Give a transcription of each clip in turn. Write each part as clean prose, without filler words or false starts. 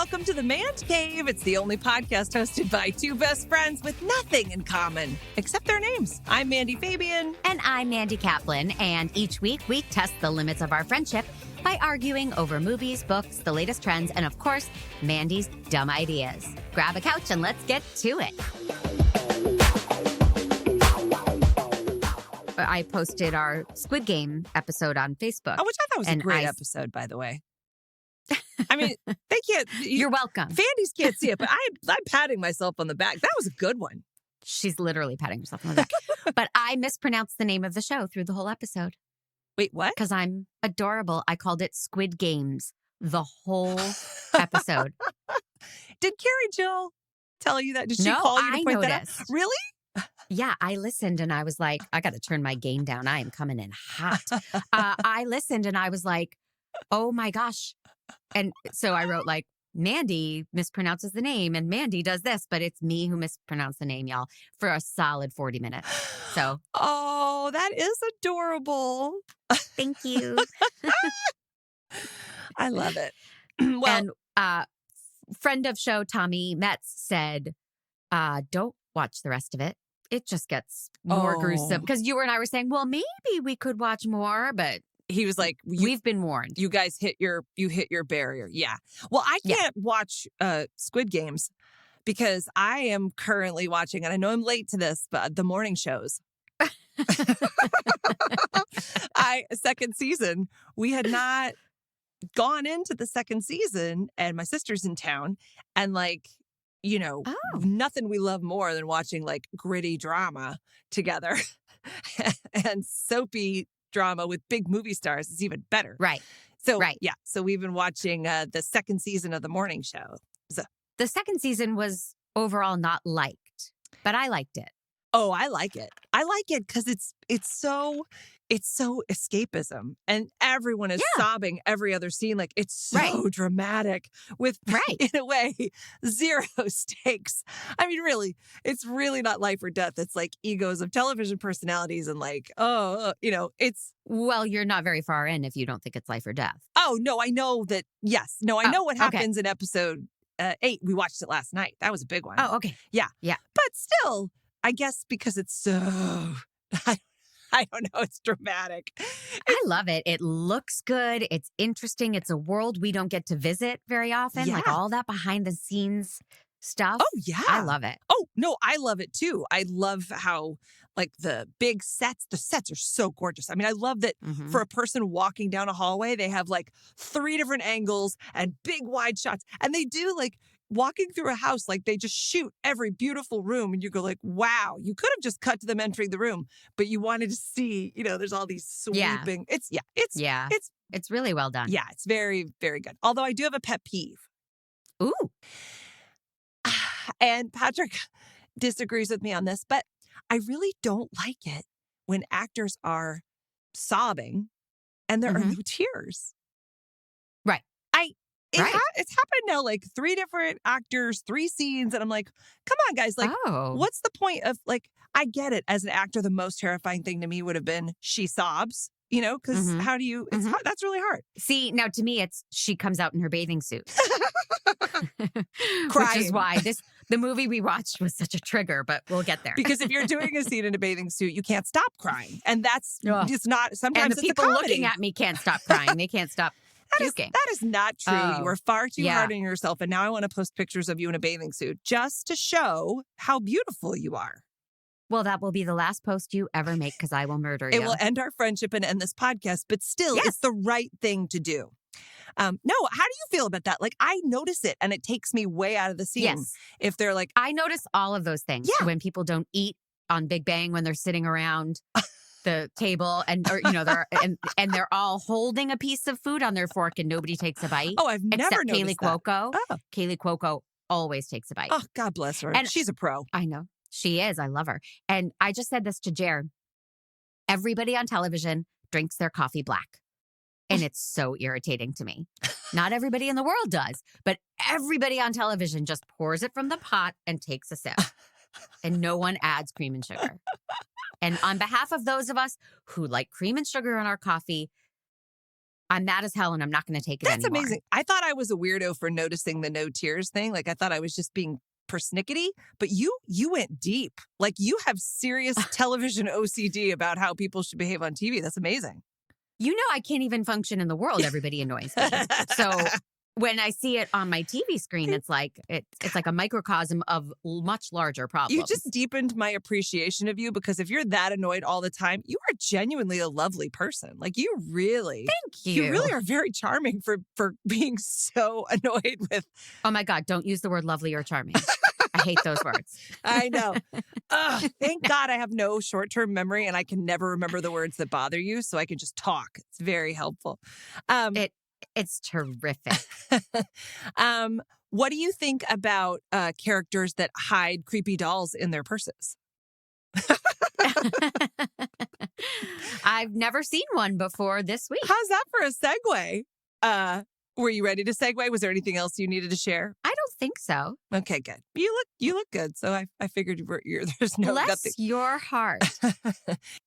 welcome to the Mandcave. It's the only podcast hosted by two best friends with nothing in common except their names. I'm Mandy Fabian. And I'm Mandy Kaplan. And each week we test the limits of our friendship by arguing over movies, books, the latest trends, and of course, Mandy's dumb ideas. Grab a couch and let's get to it. I posted our Squid Game episode on Facebook. Which I thought was a great episode, by the way. I mean, they can't. You're welcome. Fandies can't see it, but I'm patting myself on the back. That was a good one. She's literally patting herself on the back. But I mispronounced the name of the show through the whole episode. Wait, what? Because I'm adorable. I called it Squid Games the whole episode. Did Carrie Jill tell you that? Did she No, call you to I point noticed. that out? Really? Yeah, I listened and I was like, I got to turn my game down. I am coming in hot. I listened and I was like, oh my gosh. And so I wrote like, Mandy mispronounces the name and Mandy does this, but it's me who mispronounced the name, y'all, for a solid 40 minutes. So. Oh, that is adorable. Thank you. I love it. Well, and friend of show, Tommy Metz, said, don't watch the rest of it. It just gets more gruesome. Because you and I were saying, well, maybe we could watch more, but he was like, we've been warned. You guys hit your barrier. Yeah. Well, I can't watch Squid Games because I am currently watching, and I know I'm late to this, but the morning shows. Second season. We had not gone into the second season, and my sister's in town, and like, you know, nothing we love more than watching like gritty drama together and soapy drama with big movie stars is even better. Right. So, yeah. So we've been watching the second season of the morning show. The second season was overall not liked, but I liked it. Oh, I like it. I like it because it's so escapism, and everyone is sobbing every other scene. Like it's so dramatic with, in a way, zero stakes. I mean, really, it's really not life or death. It's like egos of television personalities, and like, it's. Well, you're not very far in if you don't think it's life or death. Oh no, I know that. Yes, no, I know what happens in episode 8. We watched it last night. That was a big one. Oh, okay. Yeah, yeah. But still, I guess because it's so. I don't know. It's dramatic. I love it. It looks good. It's interesting. It's a world we don't get to visit very often. Yeah. Like all that behind the scenes stuff. Oh, yeah. I love it. Oh, no, I love it too. I love how like the sets are so gorgeous. I mean, I love that for a person walking down a hallway, they have like 3 different angles and big wide shots. And they do like walking through a house, like they just shoot every beautiful room, and you go like, wow, you could have just cut to them entering the room, but you wanted to see, there's all these sweeping. Yeah. It's really well done. Yeah, it's very, very good. Although I do have a pet peeve. Ooh. And Patrick disagrees with me on this, but I really don't like it when actors are sobbing and there are no tears. Right. It's happened now, like 3 different actors, 3 scenes. And I'm like, come on, guys. Like, what's the point of, like, I get it. As an actor, the most terrifying thing to me would have been she sobs, because how do you, it's hard, that's really hard. See, now to me, it's she comes out in her bathing suit. Crying. Which is why the movie we watched was such a trigger, but we'll get there. Because if you're doing a scene in a bathing suit, you can't stop crying. And that's just not, sometimes and it's the people a comedy. looking at me can't stop crying. They can't stop puking. That is not true. Oh, you are far too hard on yourself. And now I want to post pictures of you in a bathing suit just to show how beautiful you are. Well, that will be the last post you ever make because I will murder you. It will end our friendship and end this podcast, but still, it's the right thing to do. No, how do you feel about that? Like, I notice it and it takes me way out of the scene. Yes. If they're like, I notice all of those things when people don't eat on Big Bang, when they're sitting around the table and they're and they're all holding a piece of food on their fork and nobody takes a bite. Oh, I've never noticed that. Kaylee Cuoco always takes a bite. Oh, God bless her. And she's a pro. I know. She is. I love her. And I just said this to Jared. Everybody on television drinks their coffee black. And it's so irritating to me. Not everybody in the world does, but everybody on television just pours it from the pot and takes a sip. And no one adds cream and sugar. And on behalf of those of us who like cream and sugar in our coffee, I'm mad as hell and I'm not going to take it That's anymore. amazing. I thought I was a weirdo for noticing the no tears thing. Like, I thought I was just being persnickety, but you went deep. Like, you have serious television OCD about how people should behave on TV. That's amazing. You know, I can't even function in the world. Everybody annoys me. So when I see it on my TV screen, it's like a microcosm of much larger problems. You just deepened my appreciation of you, because if you're that annoyed all the time, you are genuinely a lovely person. Like, you really, thank you. You really are very charming for being so annoyed with. Oh my God! Don't use the word lovely or charming. I hate those words. I know. Thank God I have no short-term memory and I can never remember the words that bother you, so I can just talk. It's very helpful. It's terrific. What do you think about characters that hide creepy dolls in their purses? I've never seen one before this week. How's that for a segue? Were you ready to segue? Was there anything else you needed to share? I don't think so. Okay, good. You look good. So I figured there's no Bless nothing. your heart.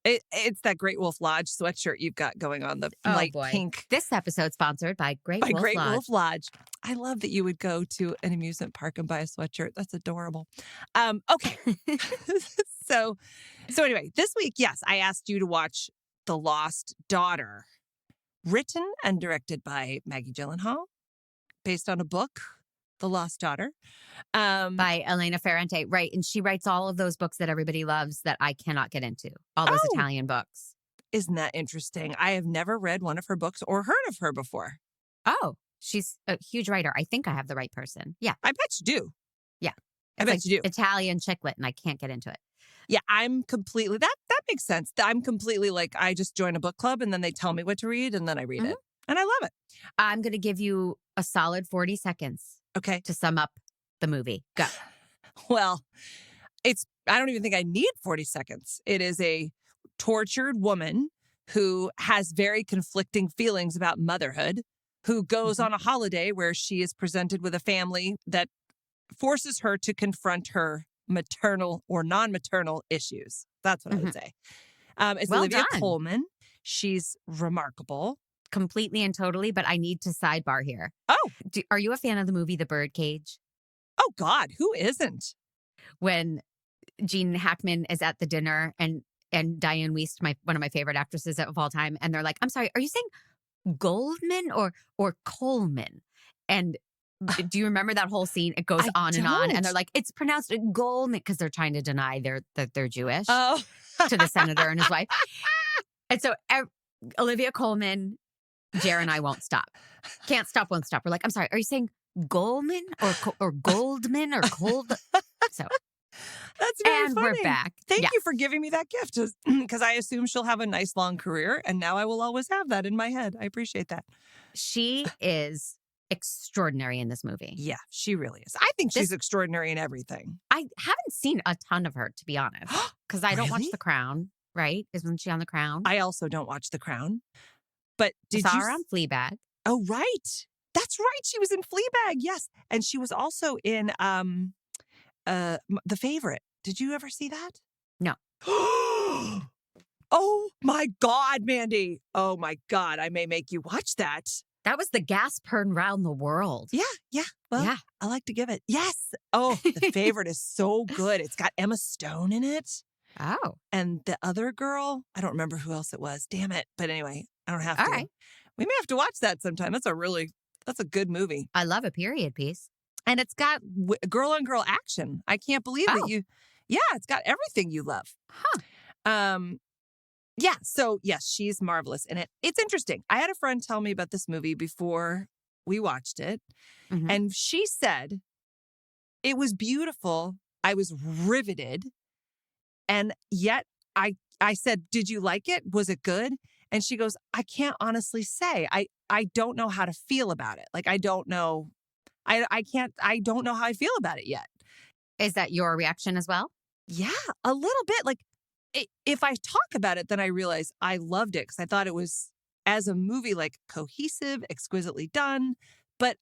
It's that Great Wolf Lodge sweatshirt you've got going on, the light pink. This episode sponsored by Great Wolf Lodge. I love that you would go to an amusement park and buy a sweatshirt. That's adorable. Okay. So anyway, this week, yes, I asked you to watch The Lost Daughter, written and directed by Maggie Gyllenhaal, based on a book, The Lost Daughter. By Elena Ferrante, right. And she writes all of those books that everybody loves that I cannot get into. All those Italian books. Isn't that interesting? I have never read one of her books or heard of her before. Oh, she's a huge writer. I think I have the right person. Yeah. I bet you do. Yeah. I bet you do. Italian chick lit, and I can't get into it. Yeah, I'm completely, that makes sense. I'm completely like, I just join a book club and then they tell me what to read and then I read it. And I love it. I'm going to give you a solid 40 seconds. Okay. To sum up the movie. Go. Well, I don't even think I need 40 seconds. It is a tortured woman who has very conflicting feelings about motherhood, who goes on a holiday where she is presented with a family that forces her to confront her maternal or non-maternal issues. That's what I would say. It's Olivia Colman. She's remarkable. Completely and totally, but I need to sidebar here. Oh. Are you a fan of the movie The Birdcage? Oh, God, who isn't? When Gene Hackman is at the dinner and Diane Wiest, one of my favorite actresses of all time, and they're like, I'm sorry, are you saying Goldman or Coleman? And do you remember that whole scene? It goes on and on. And they're like, it's pronounced Goldman, because they're trying to deny that they're Jewish to the senator and his wife. And so Olivia Colman, Jer and I won't stop. Can't stop, won't stop. We're like, I'm sorry, are you saying Goldman or Goldman or Cold? So that's very funny. We're back. Thank you for giving me that gift, because I assume she'll have a nice long career, and now I will always have that in my head. I appreciate that. She is extraordinary in this movie. Yeah, she really is. I think she's extraordinary in everything. I haven't seen a ton of her, to be honest, because I don't watch The Crown. Right? Isn't she on The Crown? I also don't watch The Crown. But did you saw you her on Fleabag? Oh, right. That's right. She was in Fleabag. Yes, and she was also in The Favorite. Did you ever see that? No. Oh my God, Mandy. Oh my God. I may make you watch that. That was the gasp heard around the world. Yeah. Well, yeah. I like to give it. Yes. Oh, The Favorite is so good. It's got Emma Stone in it. Oh. And the other girl, I don't remember who else it was. Damn it. But anyway, I don't have to. All right. We may have to watch that sometime. That's a good movie. I love a period piece. And it's got girl on girl action. I can't believe that it's got everything you love. Huh. Yeah. So yes, she's marvelous in it. It's interesting. I had a friend tell me about this movie before we watched it. Mm-hmm. And she said, it was beautiful. I was riveted. And yet I said, did you like it? Was it good? And she goes, I can't honestly say. I don't know how to feel about it. Like, I don't know. I don't know how I feel about it yet. Is that your reaction as well? Yeah, a little bit. Like, if I talk about it, then I realize I loved it because I thought it was, as a movie, like cohesive, exquisitely done. But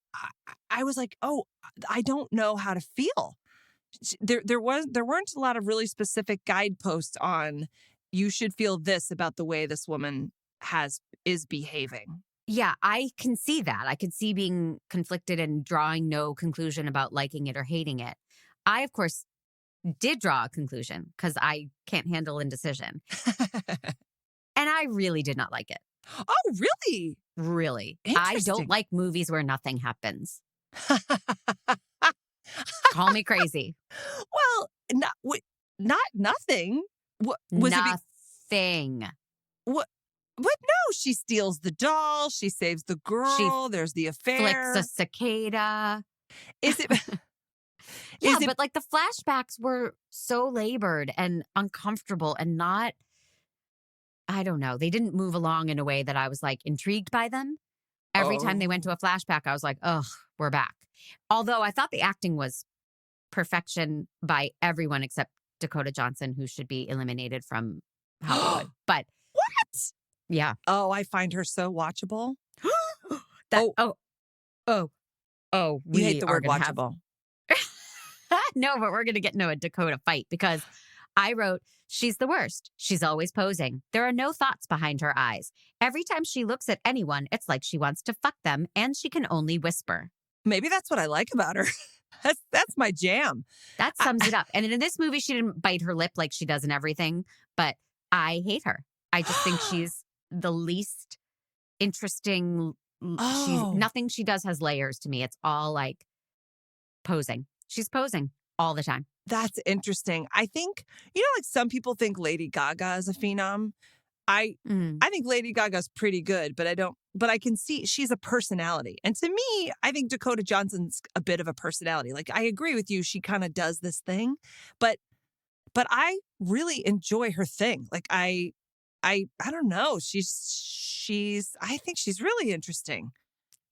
I was like, oh, I don't know how to feel. There weren't a lot of really specific guideposts on you should feel this about the way this woman is behaving. Yeah, I can see that. I could see being conflicted and drawing no conclusion about liking it or hating it. I, of course, did draw a conclusion because I can't handle indecision. And I really did not like it. Oh, really? Really. I Interesting. don't like movies where nothing happens. Call me crazy. Well, not nothing. What was nothing. What? But no, she steals the doll. She saves the girl. There's the affair. Flicks a cicada. Is it? Yeah, but like the flashbacks were so labored and uncomfortable and not, I don't know. They didn't move along in a way that I was like intrigued by them. Every time they went to a flashback, I was like, ugh, we're back. Although I thought the acting was perfection by everyone except Dakota Johnson, who should be eliminated from Hollywood. But what? Yeah. Oh, I find her so watchable. You hate the word watchable. No, but we're going to get into a Dakota fight because I wrote, she's the worst. She's always posing. There are no thoughts behind her eyes. Every time she looks at anyone, it's like she wants to fuck them and she can only whisper. Maybe that's what I like about her. That's my jam. That sums it up. And in this movie, she didn't bite her lip like she does in everything, but I hate her. I just think she's the least interesting. Nothing she does has layers to me. It's all like posing. She's posing all the time. That's interesting. I think, like some people think Lady Gaga is a phenom. I think Lady Gaga's pretty good, but I can see she's a personality. And to me, I think Dakota Johnson's a bit of a personality. Like, I agree with you. She kind of does this thing, but I really enjoy her thing. Like, I don't know. I think she's really interesting.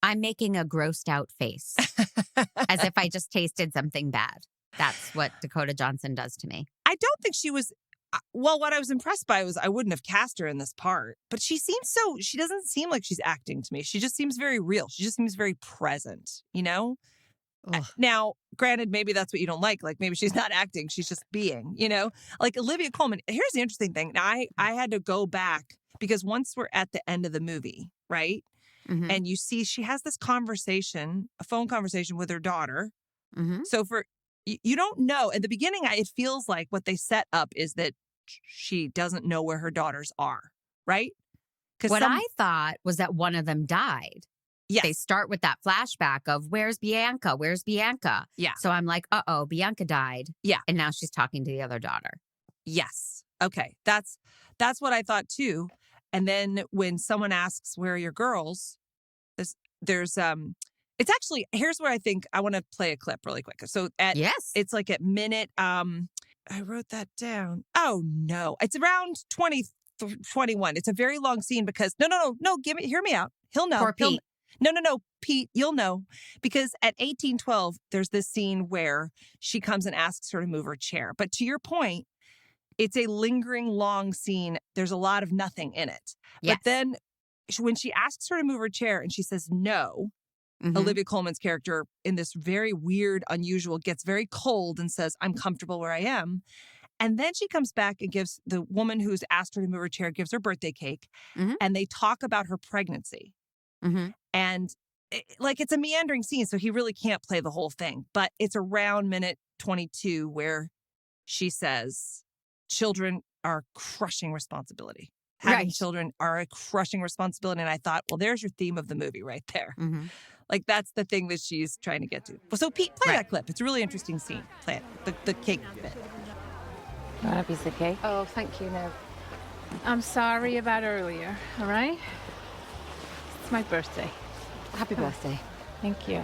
I'm making a grossed out face as if I just tasted something bad. That's what Dakota Johnson does to me. I don't think she was, well, what I was impressed by was I wouldn't have cast her in this part, but she doesn't seem like she's acting to me. She just seems very real. She just seems very present, Ugh. Now, granted, maybe that's what you don't like. Like maybe she's not acting. She's just being, like Olivia Colman. Here's the interesting thing. Now, I had to go back because once we're at the end of the movie, right? Mm-hmm. And you see she has this conversation, a phone conversation with her daughter. Mm-hmm. So you don't know. At the beginning, it feels like what they set up is that she doesn't know where her daughters are, right? What I thought was that one of them died. Yes. They start with that flashback of, where's Bianca? Where's Bianca? Yeah. So I'm like, uh-oh, Bianca died. Yeah. And now she's talking to the other daughter. Yes. Okay. That's what I thought too. And then when someone asks, where are your girls? There's it's actually, here's where I think I want to play a clip really quick. So it's like at minute, I wrote that down. Oh no, it's around 21. It's a very long scene because no, hear me out. He'll know. Poor Pete. No, Pete, you'll know. Because at 1812, there's this scene where she comes and asks her to move her chair. But to your point, it's a lingering long scene. There's a lot of nothing in it. Yes. But then when she asks her to move her chair and she says no, Olivia Colman's character in this very weird, unusual, gets very cold and says, I'm comfortable where I am. And then she comes back and gives the woman who's asked her to move her chair, gives her birthday cake. Mm-hmm. And they talk about her pregnancy. Mm-hmm. And it's a meandering scene, so he really can't play the whole thing. But it's around minute 22 where she says, children are crushing responsibility. Having children are a crushing responsibility. And I thought, well, there's your theme of the movie right there. Mm-hmm. Like, that's the thing that she's trying to get to. So, Pete, play that clip. It's a really interesting scene. Play it. The cake bit. You want a piece of cake? Oh, thank you, no. I'm sorry about earlier, all right? It's my birthday. Happy birthday. Thank you.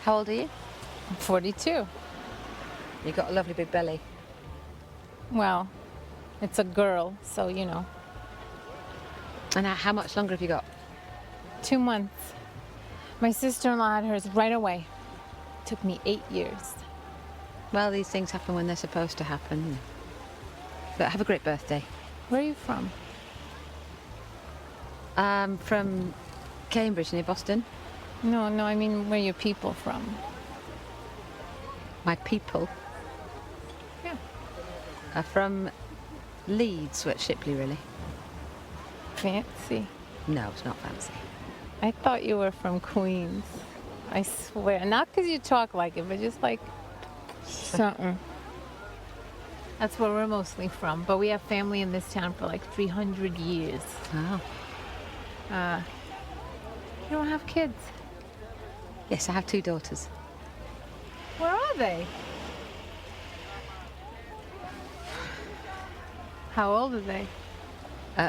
How old are you? I'm 42. You got a lovely big belly. Well, it's a girl, so you know. And how much longer have you got? 2 months. My sister-in-law had hers right away. Took me 8 years. Well, these things happen when they're supposed to happen. But have a great birthday. Where are you from? From Cambridge, near Boston. No, I mean, where are your people from? My people? Yeah. Are from Leeds, at Shipley, really. fancy. No, it's not fancy. I thought you were from Queens. I swear. Not because you talk like it, but just like something. That's where we're mostly from. But we have family in this town for like 300 years. Oh. You don't have kids. Yes, I have 2 daughters. Where are they? How old are they?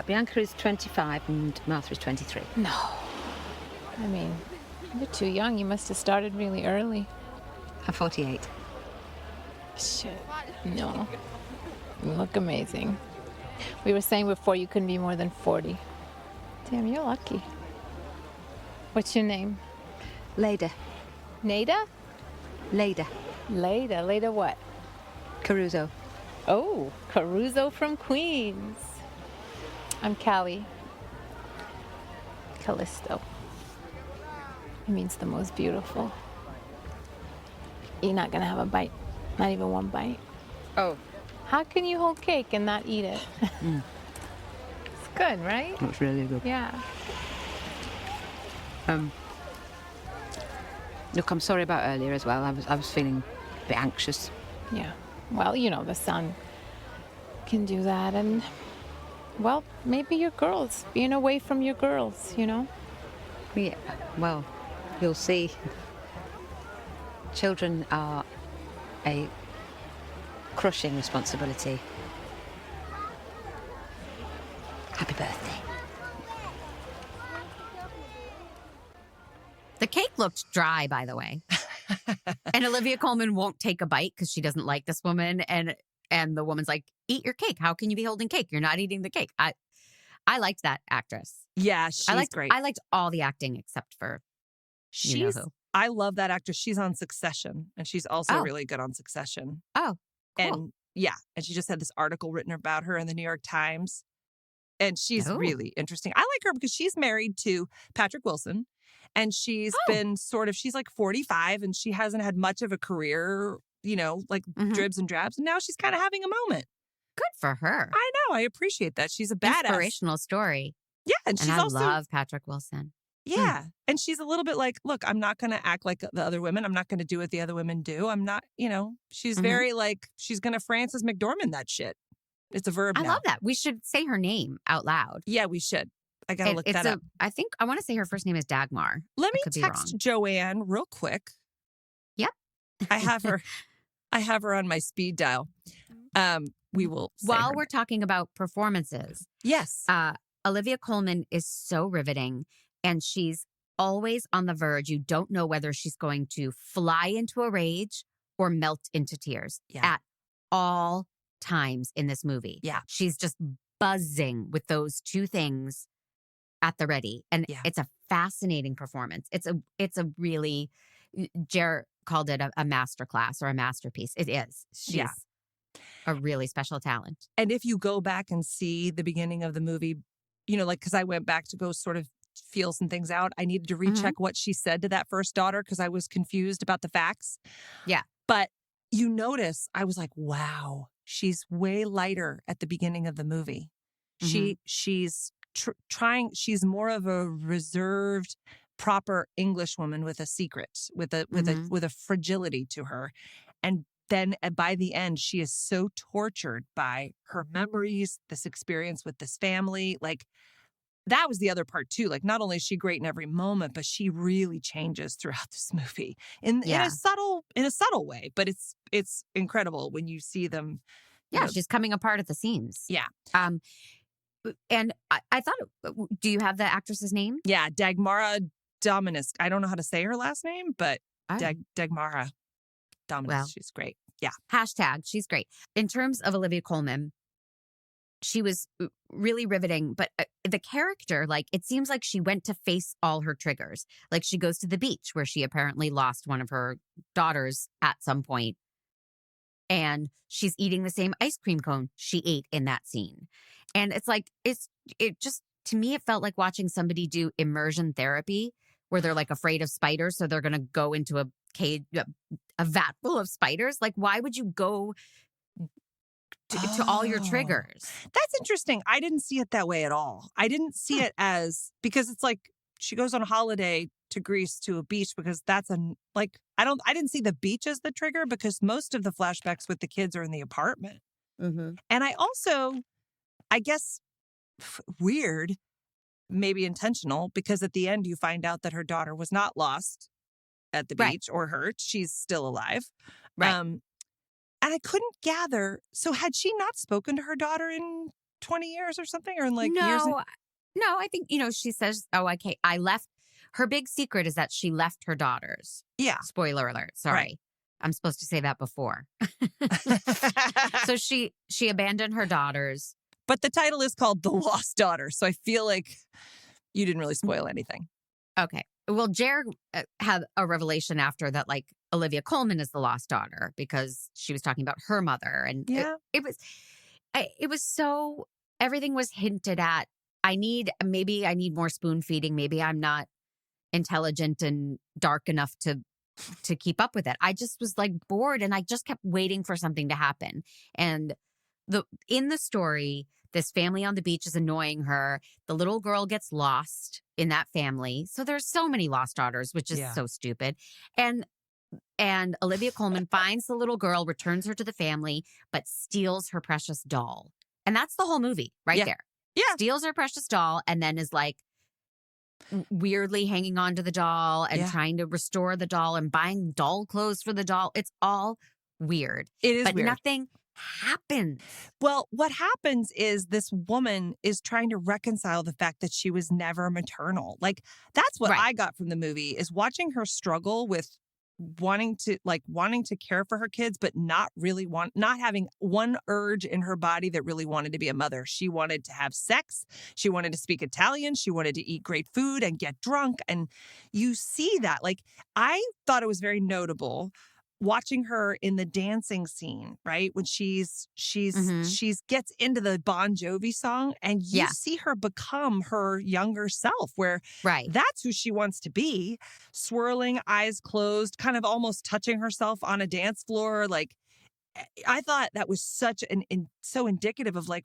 Bianca is 25 and Martha is 23. No. I mean, you're too young. You must have started really early. I'm 48. Shit. No. You look amazing. We were saying before you couldn't be more than 40. Damn, you're lucky. What's your name? Leda. Nada? Leda. Leda. Leda what? Caruso. Oh, Caruso from Queens. I'm Callie. Callisto. It means the most beautiful. You're not gonna have a bite. Not even one bite. Oh. How can you hold cake and not eat it? It's good, right? That's really good. Yeah. Look, I'm sorry about earlier as well. I was feeling a bit anxious. Yeah. Well, you know, the sun can do that. And, well, maybe your girls, being away from your girls, you know? Yeah, well, you'll see. Children are a crushing responsibility. Happy birthday. The cake looked dry, by the way. And Olivia Colman won't take a bite because she doesn't like this woman. And the woman's like, eat your cake. How can you be holding cake? You're not eating the cake. I liked that actress. Yeah, she's great. I liked all the acting except for you know who. I love that actress. She's on Succession, and she's also really good on Succession. Oh, cool. And and she just had this article written about her in the New York Times. And she's really interesting. I like her because she's married to Patrick Wilson. And she's been she's like 45 and she hasn't had much of a career, you know, like dribs and drabs. And now she's kind of having a moment. Good for her. I know. I appreciate that. She's a badass. Inspirational story. Yeah. And she's I also. love Patrick Wilson. Yeah. And she's a little bit like, look, I'm not going to act like the other women. I'm not going to do what the other women do. I'm not, you know, she's very like, she's going to Frances McDormand that shit. It's a verb now. I love that. We should say her name out loud. Yeah, we should. I got to look that up. I want to say her first name is Dagmar. Let me text Joanne real quick. Yep. I have her on my speed dial. We will While we're talking about performances. Yes. Olivia Colman is so riveting and she's always on the verge. You don't know whether she's going to fly into a rage or melt into tears at all times in this movie. Yeah. She's just buzzing with those two things at the ready. And it's a fascinating performance. It's a really, Jer called it a masterclass or a masterpiece. It is. She's a really special talent. And if you go back and see the beginning of the movie, you know, like, because I went back to go sort of feel some things out. I needed to recheck what she said to that first daughter because I was confused about the facts. Yeah. But you notice, I was like, wow, she's way lighter at the beginning of the movie. She's trying, she's more of a reserved, proper English woman with a secret, with a fragility to her. And then by the end, she is so tortured by her memories, this experience with this family. Like, that was the other part too. Like, not only is she great in every moment, but she really changes throughout this movie in a subtle way. But it's incredible when you see them. Yeah, she's coming apart at the seams. Yeah. And I thought, do you have the actress's name? Yeah, Dagmara Dominus. I don't know how to say her last name, but Dagmara Dominus. She's great. Yeah. # she's great. In terms of Olivia Colman, she was really riveting, but the character, like, it seems like she went to face all her triggers. Like, she goes to the beach where she apparently lost one of her daughters at some point, and she's eating the same ice cream cone she ate in that scene. And it's like, it just, to me, it felt like watching somebody do immersion therapy where they're like afraid of spiders. So they're going to go into a cage, a vat full of spiders. Like, why would you go to all your Oh. triggers. That's interesting. I didn't see it that way at all. I didn't see it as, because it's like she goes on a holiday to Greece to a beach because that's I didn't see the beach as the trigger because most of the flashbacks with the kids are in the apartment. Mm-hmm. And I also, I guess, weird, maybe intentional, because at the end you find out that her daughter was not lost at the beach or hurt. She's still alive. Right. And I couldn't gather. So had she not spoken to her daughter in 20 years or something, or in like years? No, I think, she says, I left. Her big secret is that she left her daughters. Yeah. Spoiler alert. Sorry. Right. I'm supposed to say that before. So she abandoned her daughters. But the title is called The Lost Daughter. So I feel like you didn't really spoil anything. Okay. Well, Jared had a revelation after that, like Olivia Colman is the lost daughter because she was talking about her mother. And it was so, everything was hinted at. Maybe I need more spoon feeding. Maybe I'm not intelligent and dark enough to keep up with it. I just was like bored and I just kept waiting for something to happen. And in the story, this family on the beach is annoying her. The little girl gets lost in that family. So there's so many lost daughters, which is so stupid. And Olivia Colman finds the little girl, returns her to the family, but steals her precious doll. And that's the whole movie right there. Yeah. Steals her precious doll and then is like weirdly hanging on to the doll and trying to restore the doll and buying doll clothes for the doll. It's all weird. It is but weird. Nothing happens. Well, what happens is this woman is trying to reconcile the fact that she was never maternal. Like, that's what I got from the movie, is watching her struggle with wanting to care for her kids, but not having one urge in her body that really wanted to be a mother. She wanted to have sex. She wanted to speak Italian. She wanted to eat great food and get drunk. And you see that. Like, I thought it was very notable watching her in the dancing scene, right? When she's gets into the Bon Jovi song and you see her become her younger self, where that's who she wants to be, swirling, eyes closed, kind of almost touching herself on a dance floor. Like, I thought that was such so indicative of like,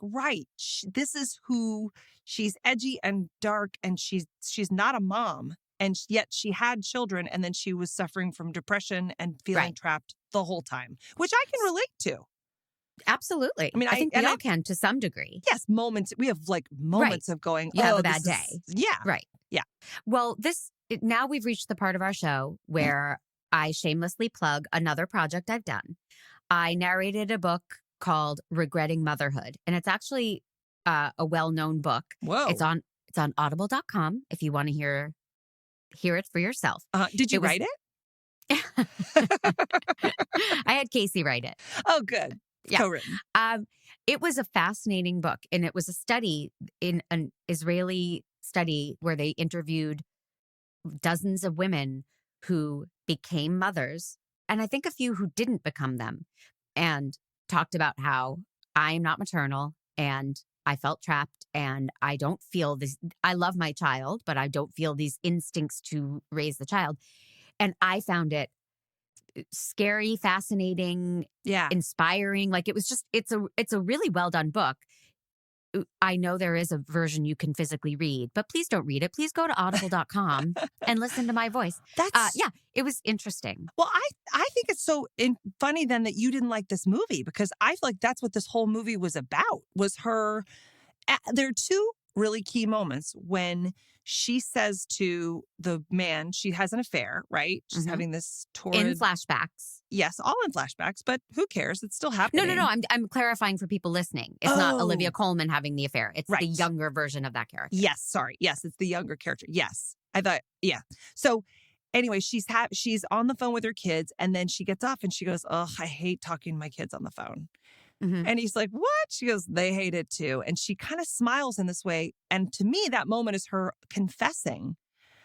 this is who she's, edgy and dark, and she's not a mom. And yet she had children, and then she was suffering from depression and feeling trapped the whole time, which I can relate to. Absolutely. I mean, I think we all can to some degree. Yes, moments. We have like moments of going, you have a bad day. Yeah. Right. Yeah. Well, now we've reached the part of our show where I shamelessly plug another project I've done. I narrated a book called Regretting Motherhood, and it's actually a well-known book. Whoa. It's on audible.com if you want to hear it for yourself. Did you write it? I had Casey write it. Oh, good. Yeah. Co-written. It was a fascinating book, and it was a study in an Israeli study where they interviewed dozens of women who became mothers, and I think a few who didn't become them, and talked about how I am not maternal and I felt trapped and I don't feel this. I love my child, but I don't feel these instincts to raise the child. And I found it scary, fascinating, inspiring. Like, it was just, it's a really well done book. I know there is a version you can physically read, but please don't read it. Please go to audible.com and listen to my voice. It was interesting. Well, I think it's so funny then that you didn't like this movie, because I feel like that's what this whole movie was about, was her. There are two really key moments when she says to the man, she has an affair, right? She's having this torrid... In flashbacks. Yes, all in flashbacks, but who cares? It's still happening. No. I'm clarifying for people listening. It's not Olivia Colman having the affair. It's the younger version of that character. Yes, sorry. Yes, it's the younger character. Yes. I thought, So anyway, she's on the phone with her kids, and then she gets off and she goes, "Oh, I hate talking to my kids on the phone." Mm-hmm. And he's like, "What?" She goes, "They hate it too." And she kind of smiles in this way. And to me, that moment is her confessing,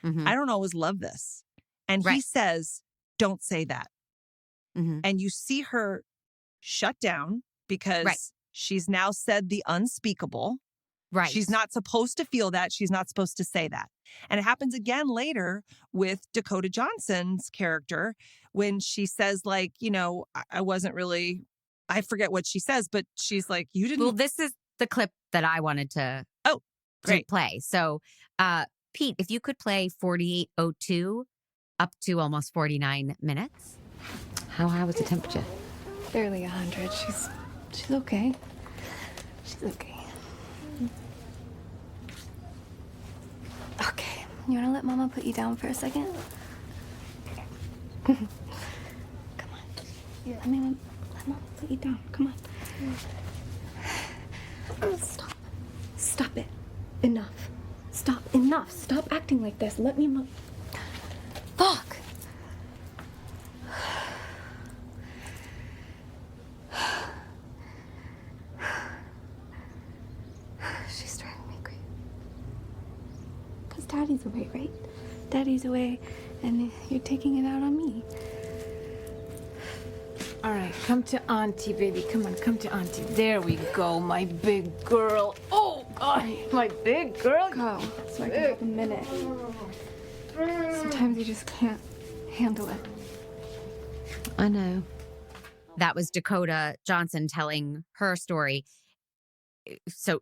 I don't always love this. And he says, "Don't say that." And you see her shut down because she's now said the unspeakable. Right. She's not supposed to feel that. She's not supposed to say that. And it happens again later with Dakota Johnson's character when she says, like, I wasn't really I forget what she says, but she's like, you didn't. Well, this is the clip that I wanted to Great. play. So, Pete, if you could play 48:02 up to almost 49 minutes. How high was the temperature? Barely 100. She's okay. She's okay. Okay. You want to let Mama put you down for a second? Come on. Yeah, let Mama put you down. Come on. Stop. Stop it. Enough. Stop. Enough. Stop acting like this. Let me Fuck. She's driving me crazy. Because Daddy's away, right? Daddy's away, and you're taking it out on me. All right, come to Auntie, baby. Come on, come to Auntie. There we go, my big girl. Oh, God, my big girl. Go, so I can have a minute. Sometimes you just can't handle it. I know. That was Dakota Johnson telling her story. So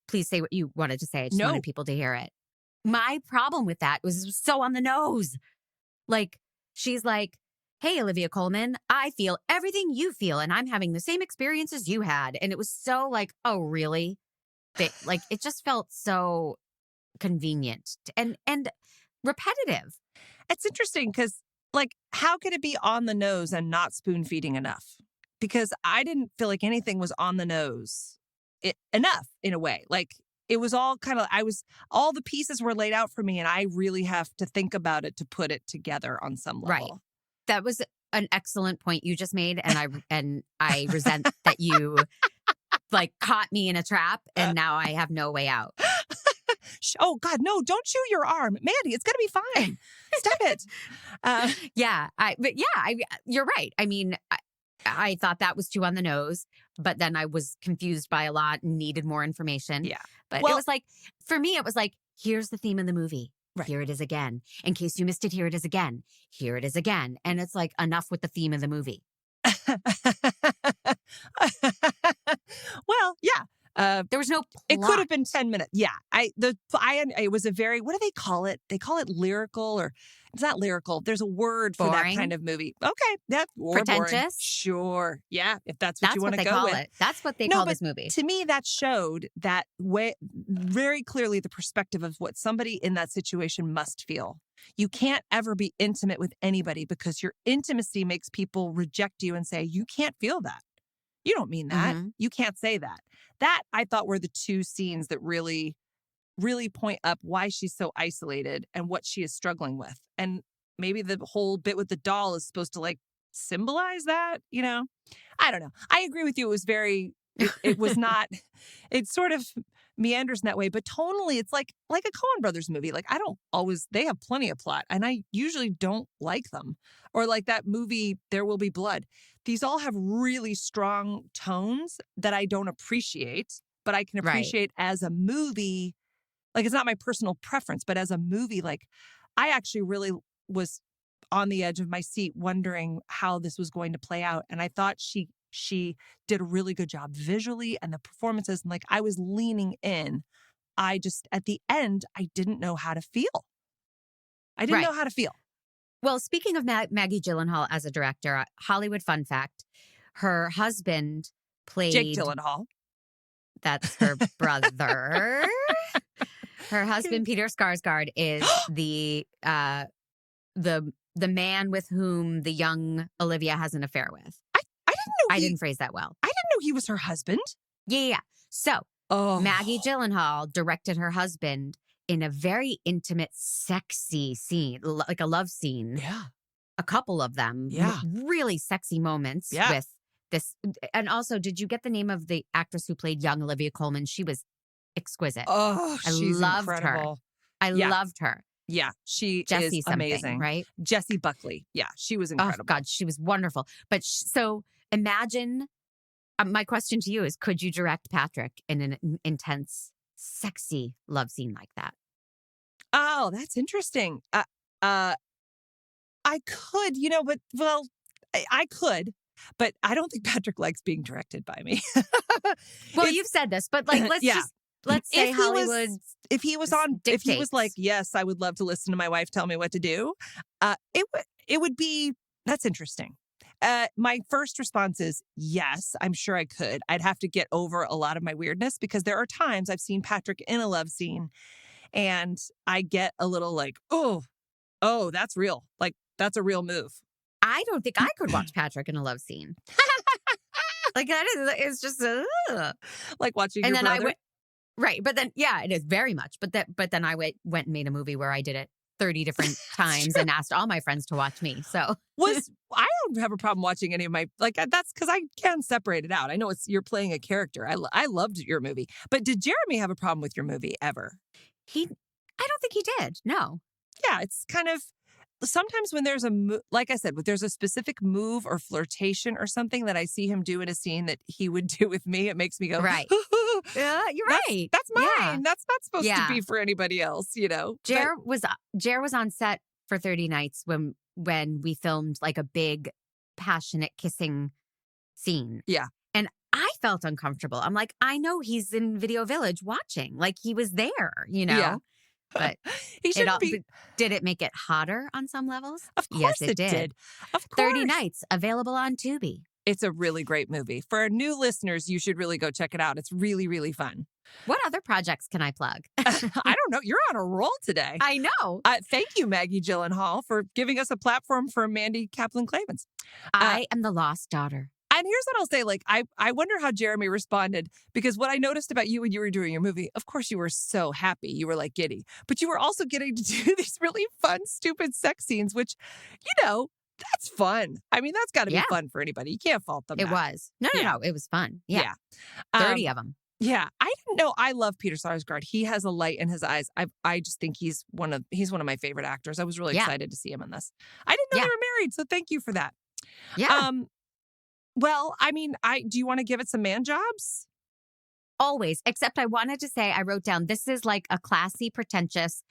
please say what you wanted to say. I just wanted people to hear it. My problem with that was it was so on the nose. Like, she's like, hey, Olivia Colman, I feel everything you feel, and I'm having the same experiences you had. And it was so like, oh, really? Like, it just felt so convenient and repetitive. It's interesting because, like, how could it be on the nose and not spoon feeding enough? Because I didn't feel like anything was on the nose enough in a way. Like, it was all kind of, all the pieces were laid out for me, and I really have to think about it to put it together on some level. Right. That was an excellent point you just made, and I resent that you like caught me in a trap, and now I have no way out. Oh God, no! Don't chew your arm, Mandy. It's gonna be fine. Stop it. You're right. I mean, I thought that was too on the nose, but then I was confused by a lot and needed more information. Yeah, but it was like, for me, it was like, here's the theme of the movie. Right. Here it is again. In case you missed it, here it is again. Here it is again. And it's like, enough with the theme of the movie. Well, yeah. There was no plot. It could have been 10 minutes. Yeah. It was a very, what do they call it? They call it lyrical, or it's not lyrical. There's a word for that kind of movie. Okay. Yeah. Or pretentious? Boring. Sure. Yeah. If that's what you want to go with. That's what they call this movie. To me, that showed that way very clearly the perspective of what somebody in that situation must feel. You can't ever be intimate with anybody because your intimacy makes people reject you and say, you can't feel that. You don't mean that. Mm-hmm. You can't say that. That, I thought, were the two scenes that really, really point up why she's so isolated and what she is struggling with. And maybe the whole bit with the doll is supposed to, like, symbolize that, you know? I don't know. I agree with you. It was it was not, it sort of meanders in that way, but tonally it's like a Coen Brothers movie. Like, they have plenty of plot, and I usually don't like them. Or like that movie, There Will Be Blood. These all have really strong tones that I don't appreciate, but I can appreciate as a movie. Like, it's not my personal preference, but as a movie, like, I actually really was on the edge of my seat wondering how this was going to play out. And I thought she did a really good job visually, and the performances, and like, I was leaning in. I just, at the end, I didn't know how to feel. I didn't know how to feel. Well, speaking of Maggie Gyllenhaal as a director, Hollywood fun fact, her husband played... Jake Gyllenhaal. That's her brother. Her husband, Peter Skarsgård, is the man with whom the young Olivia has an affair with. I didn't phrase that well. I didn't know he was her husband. Yeah. So Maggie Gyllenhaal directed her husband in a very intimate, sexy scene, like a love scene. Yeah. A couple of them. Yeah. Really sexy moments with this. And also, did you get the name of the actress who played young Olivia Colman? She was exquisite. Oh, she's loved incredible. Her. I loved her. Yeah, she Jessie is amazing. Right? Jessie Buckley. Yeah, she was incredible. Oh, God, she was wonderful. But so imagine, my question to you is, could you direct Patrick in an intense, sexy love scene like that? Oh, that's interesting. I could, but I could. But I don't think Patrick likes being directed by me. Well, you've said this, but like, let's say Hollywood. If he was like, yes, I would love to listen to my wife tell me what to do. It would be, that's interesting. My first response is yes, I'm sure I could. I'd have to get over a lot of my weirdness because there are times I've seen Patrick in a love scene and I get a little like, oh, that's real. Like, that's a real move. I don't think I could watch Patrick in a love scene. Like that it's just like watching your brother. Right, but then it is very much. But then I went and made a movie where I did it 30 different times and asked all my friends to watch me. So I don't have a problem watching any of my, like, that's because I can separate it out. I know you're playing a character. I loved your movie. But did Jeremy have a problem with your movie ever? I don't think he did. No. Yeah, it's kind of, sometimes when there's like I said, when there's a specific move or flirtation or something that I see him do in a scene that he would do with me, it makes me go, right. You're right. That's mine. Yeah. That's not supposed to be for anybody else, you know. Jer was on set for 30 Nights when we filmed like a big passionate kissing scene. Yeah. And I felt uncomfortable. I'm like, I know he's in Video Village watching. Like he was there, you know. Yeah. But did it make it hotter on some levels? Of course it did. Of course. 30 Nights, available on Tubi. It's a really great movie. For new listeners, you should really go check it out. It's really, really fun. What other projects can I plug? I don't know. You're on a roll today. I know. Thank you, Maggie Gyllenhaal, for giving us a platform for Mandy Kaplan-Clavens. I am the lost daughter. And here's what I'll say. Like, I wonder how Jeremy responded, because what I noticed about you when you were doing your movie, of course, you were so happy. You were like giddy, but you were also getting to do these really fun, stupid sex scenes, which, you know, that's fun. I mean, that's got to be fun for anybody. You can't fault them. It was. No. It was fun. Yeah. 30 of them. Yeah. I didn't know. I love Peter Sarsgaard. He has a light in his eyes. I just think he's one of my favorite actors. I was really excited to see him in this. I didn't know they were married, so thank you for that. Yeah. Well, I mean, do you want to give it some man jobs? Always. Except I wanted to say, I wrote down, this is like a classy, pretentious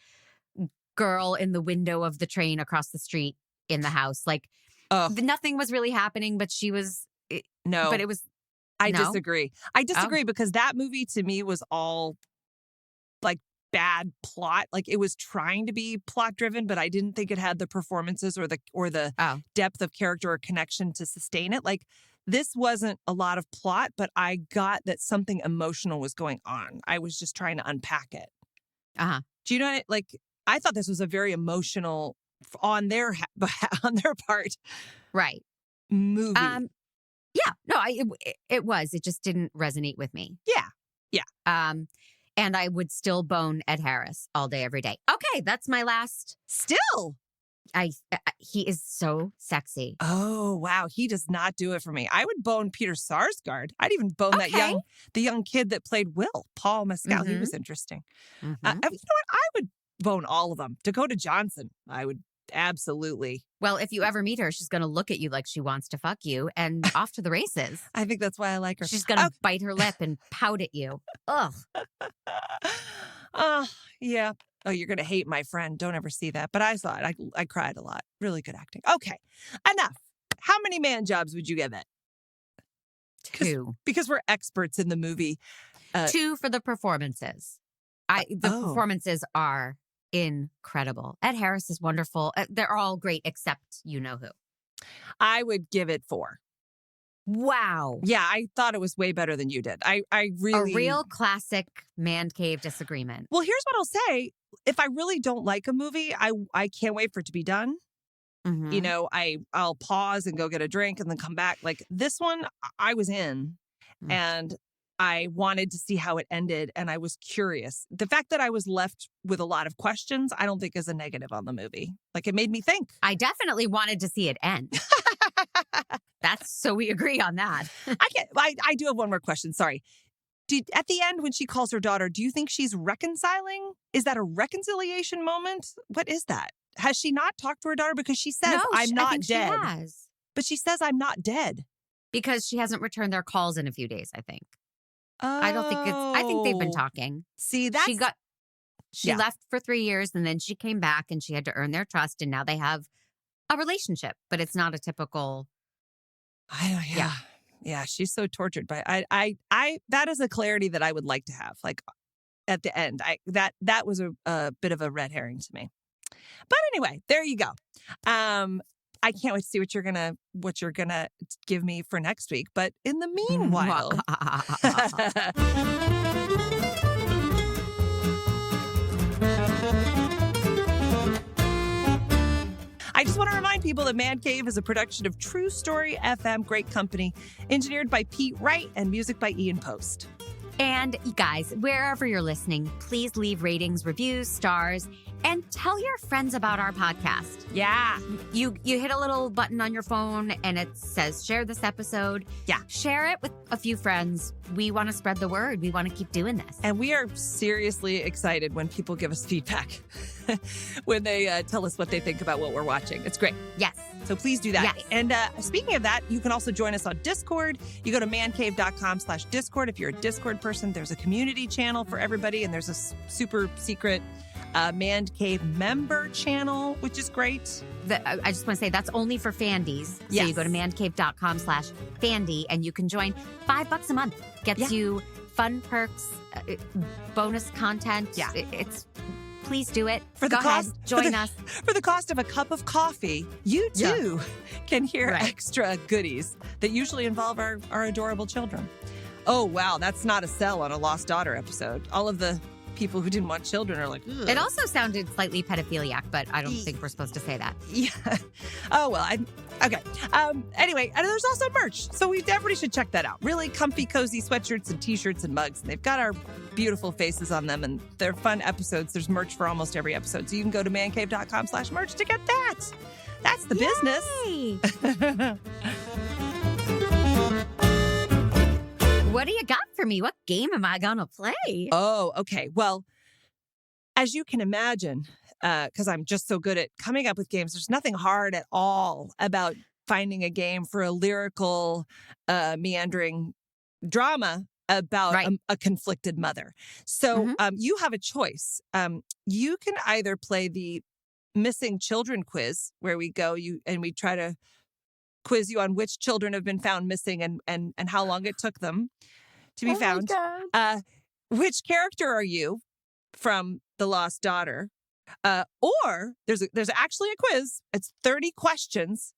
girl in the window of the train across the street in the house. Like nothing was really happening, but she was. No. But it was. I disagree. I disagree because that movie to me was all like bad plot. Like it was trying to be plot driven, but I didn't think it had the performances or the depth of character or connection to sustain it. Like this wasn't a lot of plot, but I got that something emotional was going on. I was just trying to unpack it. Do you know what like I thought this was a very emotional on their part. Right. Movie. Yeah. No, it was. It just didn't resonate with me. Yeah. Yeah. And I would still bone Ed Harris all day, every day. Okay, that's my last. Still? He is so sexy. Oh, wow. He does not do it for me. I would bone Peter Sarsgaard. I'd even bone the young kid that played Will, Paul Mescal. Mm-hmm. He was interesting. Mm-hmm. You know what? I would bone all of them. Dakota Johnson, I would absolutely. Well, if you ever meet her, she's going to look at you like she wants to fuck you and off to the races. I think that's why I like her. She's going to bite her lip and pout at you. Ugh. Yeah. Oh, you're going to hate my friend. Don't ever see that. But I saw it. I cried a lot. Really good acting. Okay. Enough. How many man jobs would you give it? 2. Because we're experts in the movie. 2 for the performances. Performances are incredible. Ed Harris is wonderful. They're all great except you know who. I would give it 4. Wow. Yeah, I thought it was way better than you did. I really... A real classic Mandcave disagreement. Well, here's what I'll say. If I really don't like a movie, I can't wait for it to be done. Mm-hmm. You know, I'll pause and go get a drink and then come back. Like this one, I was in and I wanted to see how it ended and I was curious. The fact that I was left with a lot of questions, I don't think is a negative on the movie. Like it made me think. I definitely wanted to see it end. So we agree on that. I do have one more question. Sorry. At the end, when she calls her daughter, do you think she's reconciling? Is that a reconciliation moment? What is that? Has she not talked to her daughter? Because she says, I'm not dead. She has. But she says, I'm not dead. Because she hasn't returned their calls in a few days, I think. I think they've been talking. See, that's... She left for 3 years and then she came back and she had to earn their trust and now they have a relationship. But it's not a typical Yeah, she's so tortured by I that is a clarity that I would like to have. Like at the end, that was a bit of a red herring to me. But anyway, there you go. I can't wait to see what you're gonna give me for next week. But in the meanwhile, I just want to remind people that Mandcave is a production of True Story FM, great company, engineered by Pete Wright and music by Ian Post. And you guys, wherever you're listening, please leave ratings, reviews, stars, and tell your friends about our podcast. Yeah. You hit a little button on your phone and it says share this episode. Yeah. Share it with a few friends. We want to spread the word. We want to keep doing this. And we are seriously excited when people give us feedback, when they tell us what they think about what we're watching. It's great. Yes. So please do that. Yes. And speaking of that, you can also join us on Discord. You go to mancave.com/Discord. If you're a Discord person, there's a community channel for everybody. And there's a super secret Mandcave member channel, which is great. I just want to say that's only for Fandies. So Yes. you go to mancave.com/Fandy and you can join. $5 a month gets you fun perks, bonus content. Yeah. Please do it. For the Go cost, ahead, join us. For the cost of a cup of coffee, you too can hear extra goodies that usually involve our adorable children. Oh, wow. That's not a sell on a Lost Daughter episode. All of the people who didn't want children are like, ugh. It also sounded slightly pedophiliac, but I don't think we're supposed to say that. Yeah. Oh, well, okay. Anyway, and there's also merch. So everybody should check that out. Really comfy, cozy sweatshirts and t-shirts and mugs. And they've got our beautiful faces on them and they're fun episodes. There's merch for almost every episode. So you can go to mancave.com/merch to get that. That's the business. What do you got for me? What game am I going to play? Oh, okay. Well, as you can imagine, because I'm just so good at coming up with games, there's nothing hard at all about finding a game for a lyrical, meandering drama about a conflicted mother. So you have a choice. You can either play the missing children quiz, where we go and we try to quiz you on which children have been found missing and how long it took them to be found. Which character are you from The Lost Daughter? Or there's actually a quiz. It's 30 questions.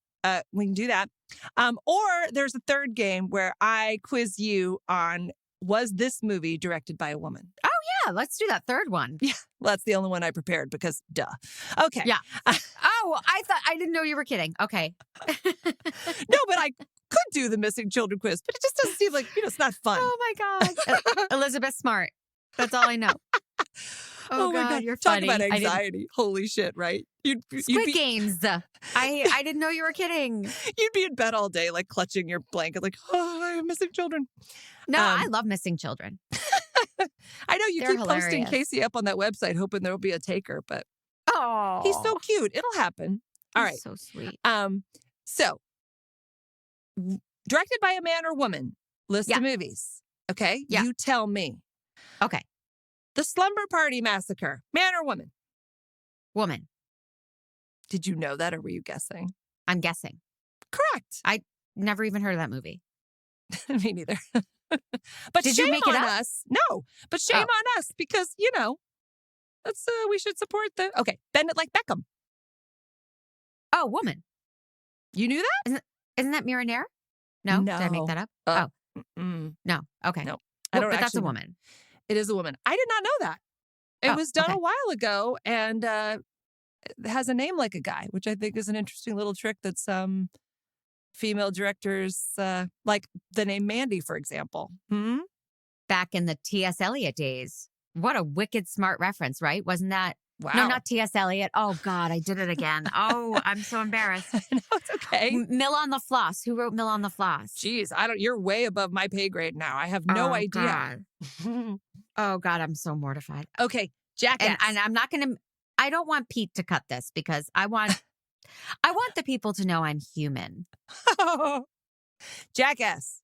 We can do that. Or there's a third game where I quiz you on, was this movie directed by a woman? Oh, yeah. Let's do that third one. Yeah. Well, that's the only one I prepared because duh. Okay. Yeah. I didn't know you were kidding. Okay. No, but I could do the missing children quiz, but it just doesn't seem like, it's not fun. Oh, my God. Elizabeth Smart. That's all I know. Oh my God, you're Talk funny. about anxiety. Holy shit, right? Squid Games. I didn't know you were kidding. You'd be in bed all day, like clutching your blanket, like, oh, I have missing children. No, I love missing children. I know you They're keep posting hilarious. Casey up on that website, hoping there'll be a taker, but Oh, he's so cute. It'll happen. All right. so sweet. So directed by a man or woman, list Yeah. of movies. Okay. Yeah. You tell me. Okay, The Slumber Party Massacre, man or woman? woman. Did you know that or were you guessing? I'm guessing. Correct. Never even heard of that movie. Me neither. But Did shame you make it on up? us. No, but shame on us because, that's we should support okay, Bend It Like Beckham. Oh, woman. You knew that? Isn't that Marinere? No? Did I make that up? No. Okay. No. But that's a woman. It is a woman. I did not know that. It was done okay. a while ago and it has a name like a guy, which I think is an interesting little trick that some female directors, like the name Mandy, for example. Back in the T.S. Eliot days. What a wicked smart reference, right? Wasn't that? Wow. No, not T.S. Eliot. Oh, God, I did it again. Oh, I'm so embarrassed. No, it's okay. Mill on the Floss. Who wrote Mill on the Floss? Jeez, you're way above my pay grade now. I have no idea. God. Oh, God, I'm so mortified. Okay, Jackass. And I'm not going to, I don't want Pete to cut this because I want the people to know I'm human. Jackass.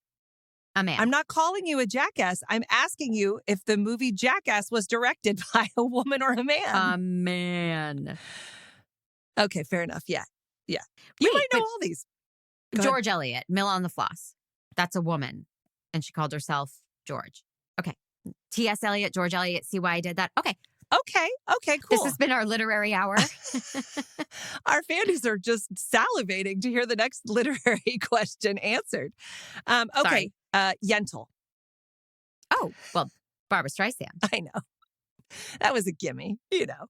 A man. I'm not calling you a jackass. I'm asking you if the movie Jackass was directed by a woman or a man. A man. Okay, fair enough. Yeah. You Wait, might know but- all these. Go ahead. George Eliot, Mill on the Floss. That's a woman. And she called herself George. Okay. T.S. Eliot, George Eliot. See why I did that? Okay. Okay, cool. This has been our literary hour. Our fans are just salivating to hear the next literary question answered. Okay, Yentl. Oh, well, Barbara Streisand. I know. That was a gimme, you know.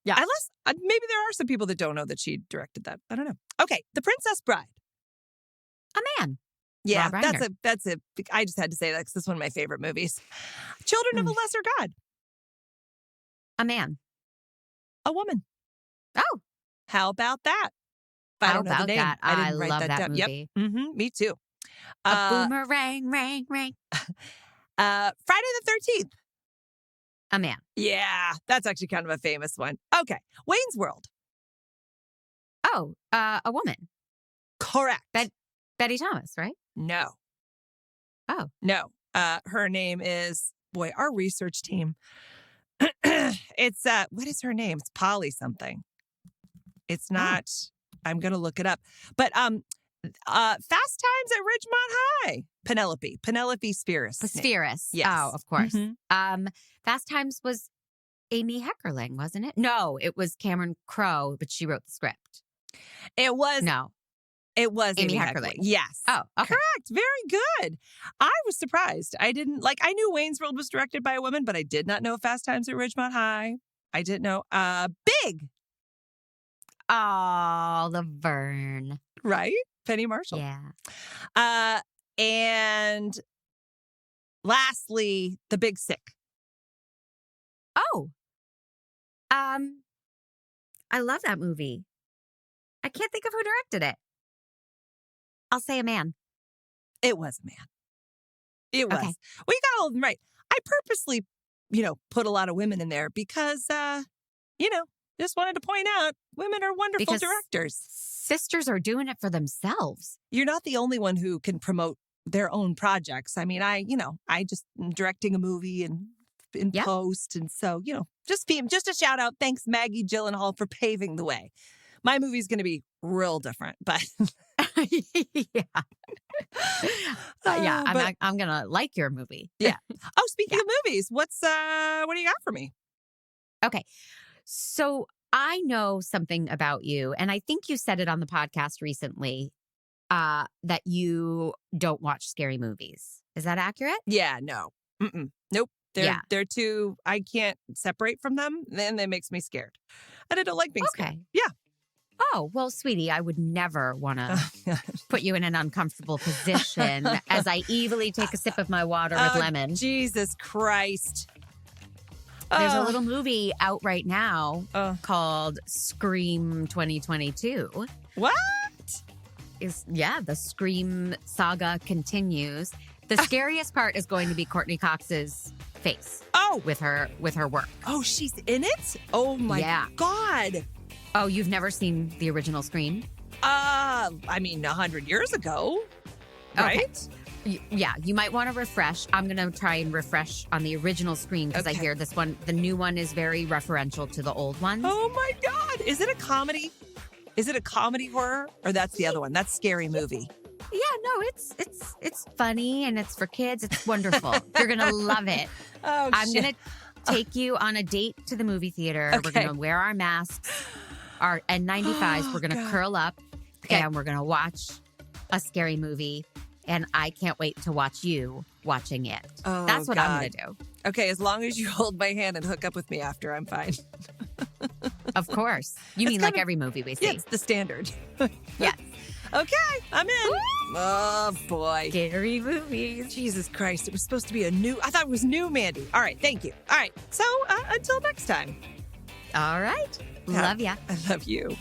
Yeah. Unless maybe there are some people that don't know that she directed that. I don't know. Okay, The Princess Bride. A man. Yeah, Rob Reiner. that's a. I just had to say that because this is one of my favorite movies. Children of a Lesser God. A man. A woman. Oh. How about that? I How don't know the about name. that? I didn't write love that that down. movie. Yep. Me too. A boomerang, rang. Friday the 13th. A man. Yeah, that's actually kind of a famous one. Okay, Wayne's World. Oh, a woman. Correct. Betty Thomas, right? No. Oh. No. Her name is, boy, our research team. It's, what is her name? It's Polly something. It's not, I'm going to look it up. But Fast Times at Ridgemont High. Penelope Spheris. Spheris. Yes. Oh, of course. Mhm. Fast Times was Amy Heckerling, wasn't it? No, it was Cameron Crowe, but she wrote the script. It was. No. It was Amy Amy Heckerling. Yes. Oh, okay. Correct. Very good. I was surprised. I knew Wayne's World was directed by a woman, but I did not know Fast Times at Ridgemont High. I didn't know. Big. Oh, Laverne. Right? Penny Marshall. Yeah. And lastly, The Big Sick. Oh. I love that movie. I can't think of who directed it. I'll say a man. It was a man. It was. Okay. Well, you got all of them right. I purposely, put a lot of women in there because, just wanted to point out women are wonderful Because directors. Sisters are doing it for themselves. You're not the only one who can promote their own projects. I mean, I just am directing a movie and in post. And so, just a shout out. Thanks, Maggie Gyllenhaal, for paving the way. My movie's going to be real different, but Yeah. I'm going to like your movie. Yeah. Oh, speaking of movies, what do you got for me? Okay. So I know something about you, and I think you said it on the podcast recently, that you don't watch scary movies. Is that accurate? Yeah, no. Nope. They're too, I can't separate from them. Then that makes me scared. And I don't like being scared. Yeah. Oh, well, sweetie, I would never want to put you in an uncomfortable position as I evilly take a sip of my water with lemon. Jesus Christ. There's a little movie out right now called Scream 2022. What? The Scream saga continues. The scariest part is going to be Courtney Cox's face. Oh, with her work. Oh, she's in it? Oh my God. Oh, you've never seen the original Scream? I mean, 100 years ago, right? Okay. Yeah, you might want to refresh. I'm going to try and refresh on the original Scream because I hear this one, the new one is very referential to the old ones. Oh my God. Is it a comedy? Is it a comedy horror? Or that's the other one? That's Scary Movie. Yeah, no, it's funny and it's for kids. It's wonderful. You're going to love it. Oh, I'm going to take you on a date to the movie theater. Okay. We're going to wear our masks, our N95s. We're going to curl up and we're going to watch a scary movie. And I can't wait to watch you watching it. Oh, that's what I'm going to do. Okay, as long as you hold my hand and hook up with me after, I'm fine. Of course. You mean like every movie we see? Yeah, it's the standard. Yes. Okay, I'm in. Woo! Oh, boy. Scary movies. Jesus Christ, it was supposed to be I thought it was new, Mandy. All right, thank you. All right, so until next time. All right. Love ya. I love you.